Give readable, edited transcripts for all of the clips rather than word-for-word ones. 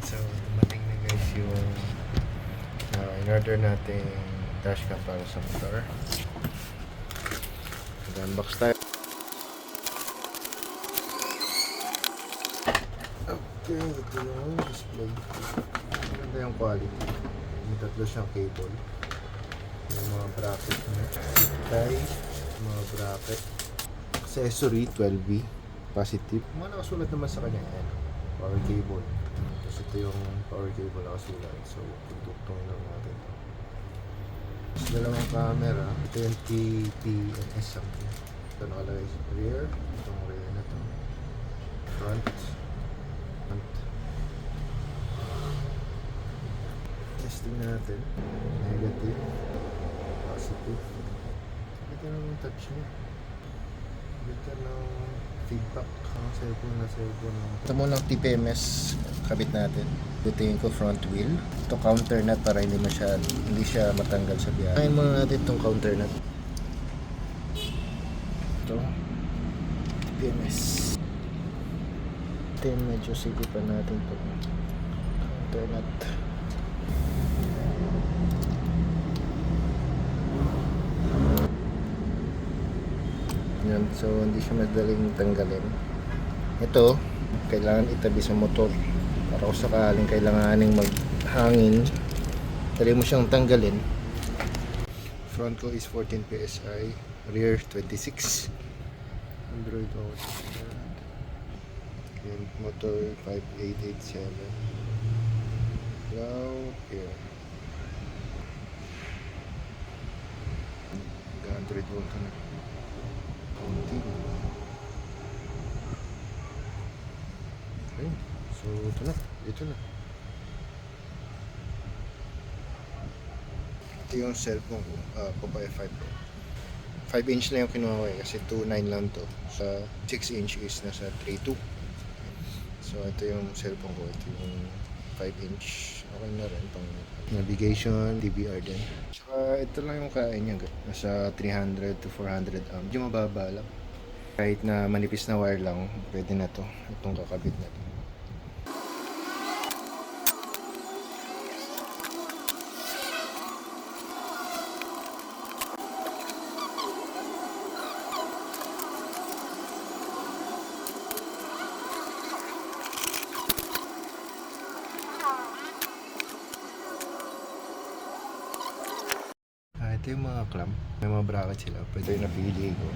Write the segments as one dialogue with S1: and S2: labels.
S1: So, dumating na guys yung in-order natin dashcam para sa motor. Mag-unbox tayo. Okay, ito yung display. Maganda yung quality. May tatlo siyang cable. Yung mga bracket niya. Tie, mga bracket. Accessory, 12V. Positive. Mga nakasulat naman sa kanya yan. Power cable. Tapos ito yung power cable nakasulat. So, tutuktong lang natin ito. Tapos dalawang camera. Ito yung TPNS something. Ito nakalagay sa rear. Itong rear na ito. Front. Testing natin. Negative. Positive. Ito ng touch niya. Ito ng feedback ang cellphone na cellphone. Ito muna ang TPMS kabit natin. Tingin ko front wheel. Ito counter nut para hindi siya matanggal sa biyahe. Kain muna natin itong counter nut. Ito TPMS. Ito yung medyo sigipan natin ito. Counter nut. Yan, so hindi siya madaling tanggalin. Ito, kailangan itabi sa motor para kung sakaling kailanganing maghangin, dali mo siyang tanggalin. Front ko is 14 PSI, rear 26. Android Auto. And motor 5887. Now, here. Android Auto na. Okay. So ito na. Ito yung cellphone ko, Poco F5 Pro. 5 inch na yung kinuha ko kasi 2.9 lang to. Sa 6 inch is nasa 3.2. So ito yung cellphone ko. Ito yung 5 inch. Okay na rin pang navigation, DVR din. Tsaka ito lang yung kain niya. Nasa 300 to 400 amp. Yung mababa lang. Kahit na manipis na wire lang, pwede na to. Itong kakabit na to. Ito yung mga clamp. May mga bracket sila. Pwede yung napili ko.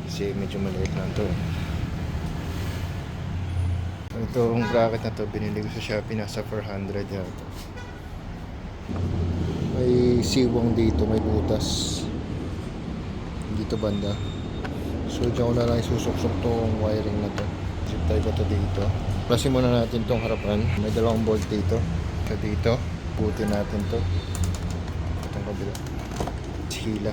S1: Kasi medyo maliit lang to. Itong bracket na to, binili ko sa Shopee. Nasa 400 yata. May siwang dito. May butas. Dito banda. So dyan ko na lang isusok-sok tong wiring na to. Zip tie ko to dito. Plasin muna natin tong harapan. May dalawang bolt dito. So dito. Butin natin to. Itong kabila. Hila.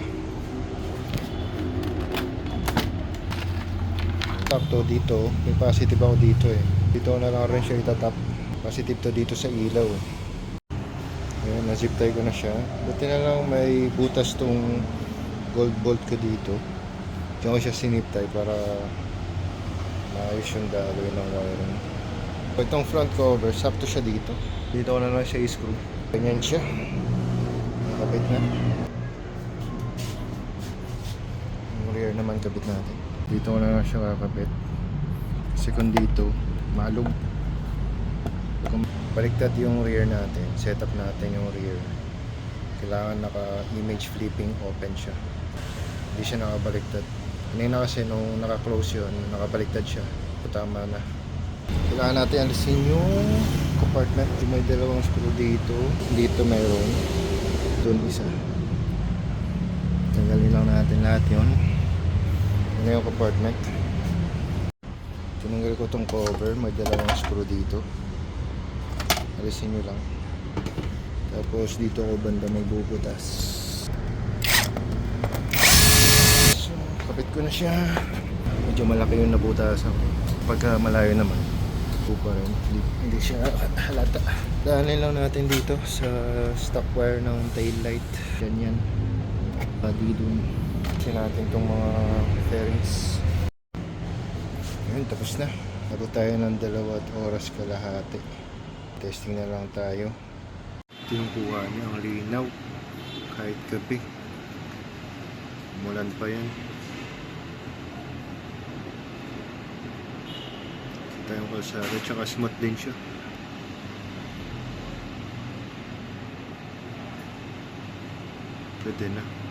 S1: Sakto dito, may positive ako dito eh. Dito na lang rin siya itatap. Positive to dito sa ilaw. Ayan, na-zip tie ko na siya. Buti na lang may butas tong gold bolt ko dito. Diyan ko siya sinip tie para maayos yung gagawin ng wiring. Itong front cover, sakto siya dito. Dito ko na lang siya i-screw. Ganyan siya. Nakabit na. Rear naman kabit natin. Dito ko na lang siya kakabit. Kasi kung dito, malog. Kung baliktad yung rear natin, setup natin yung rear. Kailangan naka-image flipping open siya. Hindi siya nakabaliktad. Kanina kasi nung naka-close yun, nakabaliktad siya. Tama na. Kailangan natin alisin yung compartment. May dalawang screw dito. Dito mayroon. Doon isa. Tanggalin lang natin lahat yun. Ano yung compartment. Tinanggal ko tong cover. May dalawang screw dito. Alisin nyo lang. Tapos dito ko banda may bubutas. So, kapit ko na siya. Medyo malaki yung nabutasan ko. Pagka malayo naman, pa rin. Hindi siya halata. Daanin lang natin dito sa stock wire ng tail light. Ganyan. Body dun. Kasi natin itong mga fairings. Ayun, tapos na. Nago tayo ng 2 oras kalahati. Testing na lang tayo. Ito yung kuha niya, ang linaw. Kahit gabi. Umulan pa yan. Ito yung kalsada, tsaka smooth din siya. Pwede na.